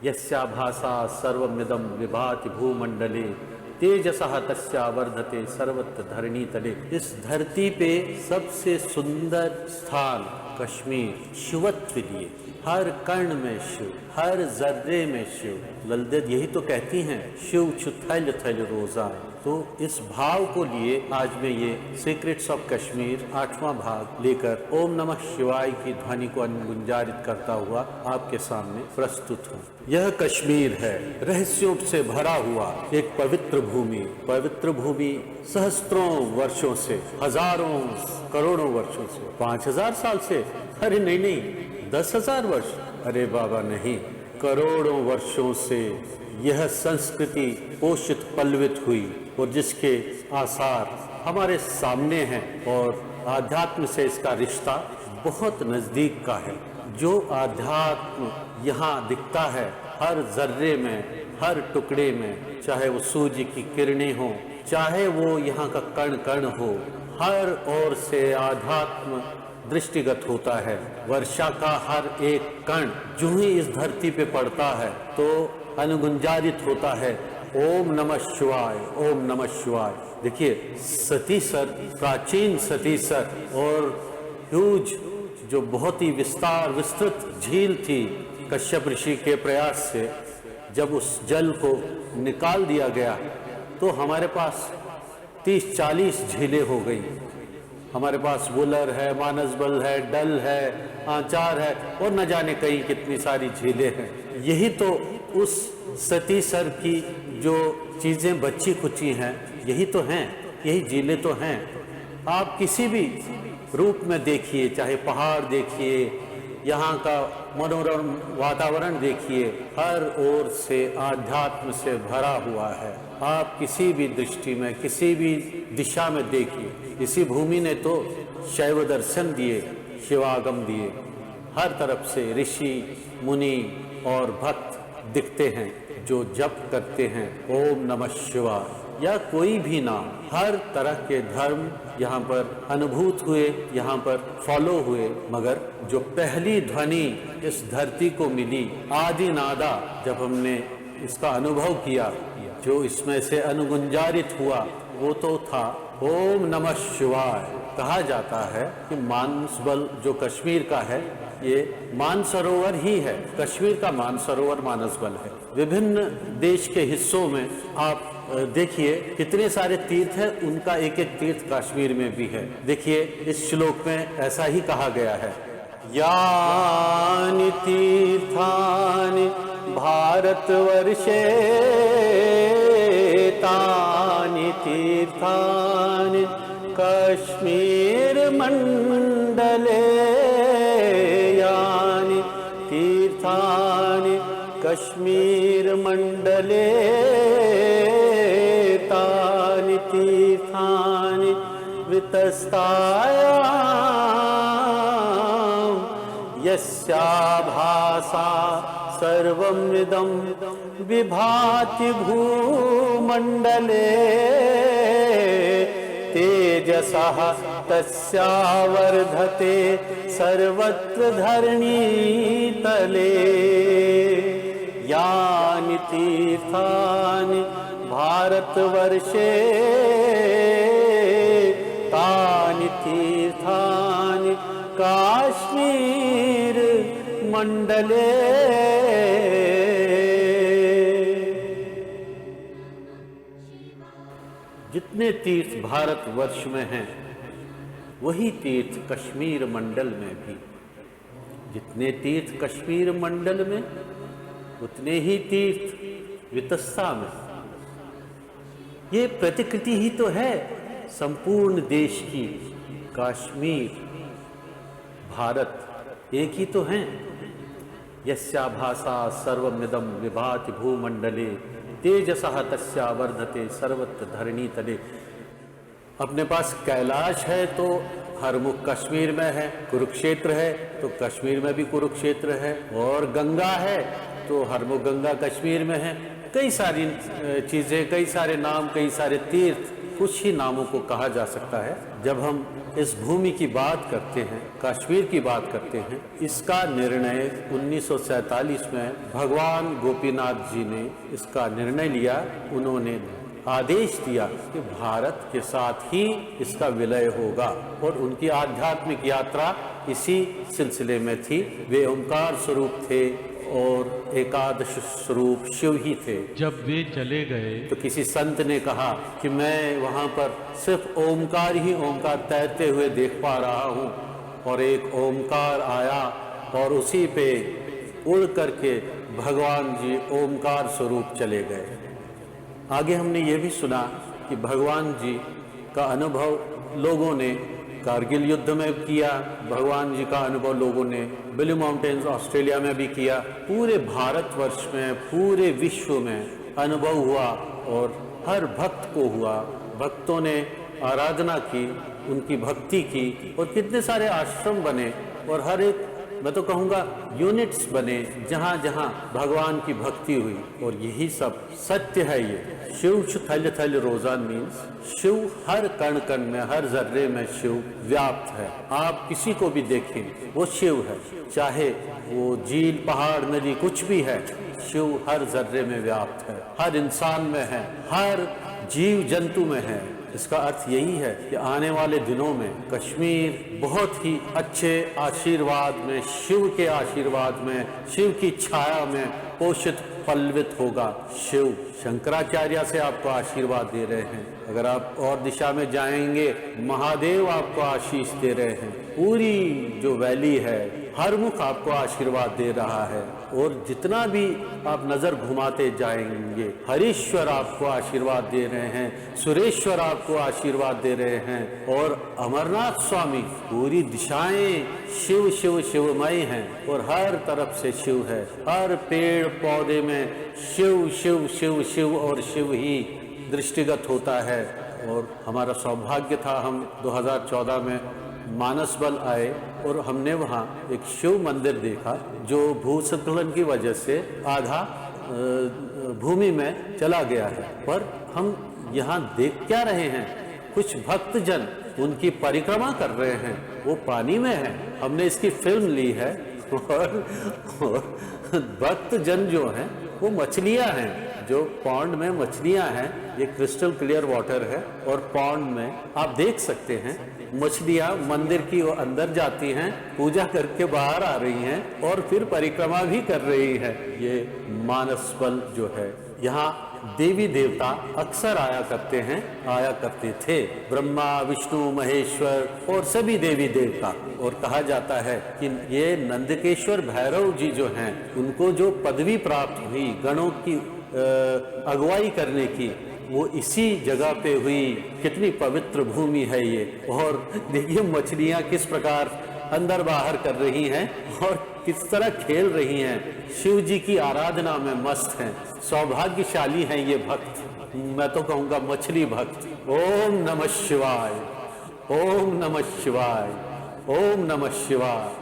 यस्या भाषा सर्वमिदं विभाति भूमंडले तेजसः तस्या वर्धते सर्वत्र धरणी तले। इस धरती पे सबसे सुंदर स्थान कश्मीर शिवत्व लिए, हर कर्ण में शिव, हर जर्रे में शिव। ललित यही तो कहती हैं शिव छुथल थल रोजा। तो इस भाव को लिए आज मैं ये सीक्रेट्स ऑफ कश्मीर 8वां भाग लेकर ओम नमः शिवाय की ध्वनि को गुंजारित करता हुआ आपके सामने प्रस्तुत हूँ। यह कश्मीर है रहस्यों से भरा हुआ एक पवित्र भूमि। पवित्र भूमि सहस्त्रों वर्षों से, हजारों करोड़ों वर्षों से, 5000 साल से, अरे नहीं 10,000 वर्ष, अरे बाबा नहीं, करोड़ों वर्षों से यह संस्कृति पोषित पल्वित हुई और जिसके आसार हमारे सामने हैं और आध्यात्म से इसका रिश्ता बहुत नज़दीक का है। जो आध्यात्म यहाँ दिखता है हर जर्रे में, हर टुकड़े में, चाहे वो सूर्य की किरणें हो, चाहे वो यहाँ का कण कण हो, हर ओर से आध्यात्म दृष्टिगत होता है। वर्षा का हर एक कण जो ही इस धरती पे पड़ता है तो अनुगुंजारित होता है ओम नमः शिवाय, ओम नमः शिवाय। देखिए सतीसर, प्राचीन सतीसर और ह्यूज जो बहुत ही विस्तृत झील थी, कश्यप ऋषि के प्रयास से जब उस जल को निकाल दिया गया तो हमारे पास 30-40 झीलें हो गई। हमारे पास वुलर है, मानसबल है, डल है, आचार है और न जाने कई कितनी सारी झीलें हैं। यही तो उस सतीसर की जो चीज़ें बची खुची हैं यही तो हैं, यही झीलें तो हैं। आप किसी भी रूप में देखिए, चाहे पहाड़ देखिए, यहाँ का मनोरम वातावरण देखिए, हर ओर से आध्यात्म से भरा हुआ है। आप किसी भी दृष्टि में, किसी भी दिशा में देखिए, इसी भूमि ने तो शैव दर्शन दिए, शिवागम दिए। हर तरफ से ऋषि मुनि और भक्त दिखते हैं जो जप करते हैं ओम नमः शिवाय या कोई भी नाम। हर तरह के धर्म यहाँ पर अनुभूत हुए, यहाँ पर फॉलो हुए, मगर जो पहली ध्वनि इस धरती को मिली, आदि नादा, जब हमने इसका अनुभव किया, जो इसमें से अनुगुंजारित हुआ, वो तो था ओम नमः शिवाय। कहा जाता है कि मानसबल जो कश्मीर का है ये मानसरोवर ही है। कश्मीर का मानसरोवर मानसबल है। विभिन्न देश के हिस्सों में आप देखिए कितने सारे तीर्थ हैं, उनका एक एक तीर्थ कश्मीर में भी है। देखिए इस श्लोक में ऐसा ही कहा गया है, यानि तीर्थानि भारतवर्षे तानि तीर्थानि कश्मीर मंडले, यानि तीर्थानि कश्मीर मंडले तानि तीर्थानि वितस्तायां यस्या भासा सर्वमिदं विभाति भूमंडले तेजसः तस्या वर्धते सर्वत्र धरणीतले, यानि तीर्थानि भारतवर्षे तानि तीर्थानि काश्मीर मंडले। जितने तीर्थ भारतवर्ष में हैं वही तीर्थ कश्मीर मंडल में भी। जितने तीर्थ कश्मीर मंडल में उतने ही तीर्थ वितस्ता में। ये प्रतिकृति ही तो है संपूर्ण देश की। कश्मीर, भारत एक ही तो हैं। यस्या भाषा सर्वमिदं विभाति भूमंडले तेजसः तस्या वर्धते सर्वत्र धरणी तले। अपने पास कैलाश है तो हर मुख कश्मीर में है, कुरुक्षेत्र है तो कश्मीर में भी कुरुक्षेत्र है, और गंगा है तो हर मुख गंगा कश्मीर में है। कई सारी चीज़ें, कई सारे नाम, कई सारे तीर्थ कुछ ही नामों को कहा जा सकता है। जब हम इस भूमि की बात करते हैं, कश्मीर की बात करते हैं, इसका निर्णय 1947 में भगवान गोपीनाथ जी ने इसका निर्णय लिया। उन्होंने आदेश दिया कि भारत के साथ ही इसका विलय होगा और उनकी आध्यात्मिक यात्रा इसी सिलसिले में थी। वे ओंकार स्वरूप थे और एकादश स्वरूप शिव ही थे। जब वे चले गए तो किसी संत ने कहा कि मैं वहाँ पर सिर्फ ओंकार ही ओंकार तैरते हुए देख पा रहा हूँ, और एक ओंकार आया और उसी पे उड़ करके भगवान जी ओंकार स्वरूप चले गए। आगे हमने ये भी सुना कि भगवान जी का अनुभव लोगों ने कारगिल युद्ध में किया, भगवान जी का अनुभव लोगों ने ब्लू माउंटेन्स ऑस्ट्रेलिया में भी किया। पूरे भारतवर्ष में, पूरे विश्व में अनुभव हुआ और हर भक्त को हुआ। भक्तों ने आराधना की, उनकी भक्ति की, और कितने सारे आश्रम बने और हर एक, मैं तो कहूँगा, यूनिट्स बने जहाँ जहाँ भगवान की भक्ति हुई। और यही सब सत्य है। ये शिव थल थल रोजान मीन्स शिव हर कण कण में, हर जर्रे में शिव व्याप्त है। आप किसी को भी देखें वो शिव है, चाहे वो झील, पहाड़, नदी, कुछ भी है, शिव हर जर्रे में व्याप्त है, हर इंसान में है, हर जीव जंतु में है। इसका अर्थ यही है कि आने वाले दिनों में कश्मीर बहुत ही अच्छे आशीर्वाद में, शिव के आशीर्वाद में, शिव की छाया में पोषित पल्वित होगा। शिव शंकराचार्य से आपको आशीर्वाद दे रहे हैं। अगर आप और दिशा में जाएंगे, महादेव आपको आशीष दे रहे हैं। पूरी जो वैली है, हर मुख आपको आशीर्वाद दे रहा है। और जितना भी आप नजर घुमाते जाएंगे, हरीश्वर आपको आशीर्वाद दे रहे हैं, सुरेश्वर आपको आशीर्वाद दे रहे हैं, और अमरनाथ स्वामी, पूरी दिशाएं शिव शिव शिवमय हैं और हर तरफ से शिव है। हर पेड़ पौधे में शिव शिव शिव शिव और शिव ही दृष्टिगत होता है। और हमारा सौभाग्य था, हम 2014 में मानसबल आए और हमने वहाँ एक शिव मंदिर देखा जो भूस्खलन की वजह से आधा भूमि में चला गया है। पर हम यहाँ देख क्या रहे हैं? कुछ भक्तजन उनकी परिक्रमा कर रहे हैं, वो पानी में है। हमने इसकी फिल्म ली है और भक्तजन जो हैं वो मछलियाँ हैं, जो पॉन्ड में मछलियाँ हैं। ये क्रिस्टल क्लियर वाटर है और पॉन्ड में आप देख सकते हैं मछलियाँ मंदिर की अंदर जाती हैं, पूजा करके बाहर आ रही हैं और फिर परिक्रमा भी कर रही हैं। ये मानसबल जो है, यहाँ देवी देवता अक्सर आया करते हैं, आया करते थे, ब्रह्मा, विष्णु, महेश्वर और सभी देवी देवता। और कहा जाता है कि ये नंदकेश्वर भैरव जी जो हैं, उनको जो पदवी प्राप्त हुई गणों की अगुवाई करने की, वो इसी जगह पे हुई। कितनी पवित्र भूमि है ये। और देखिए मछलियाँ किस प्रकार अंदर बाहर कर रही हैं और किस तरह खेल रही हैं, शिव जी की आराधना में मस्त हैं। सौभाग्यशाली हैं ये भक्त, मैं तो कहूँगा मछली भक्त। ओम नमः शिवाय, ओम नमः शिवाय, ओम नमः शिवाय।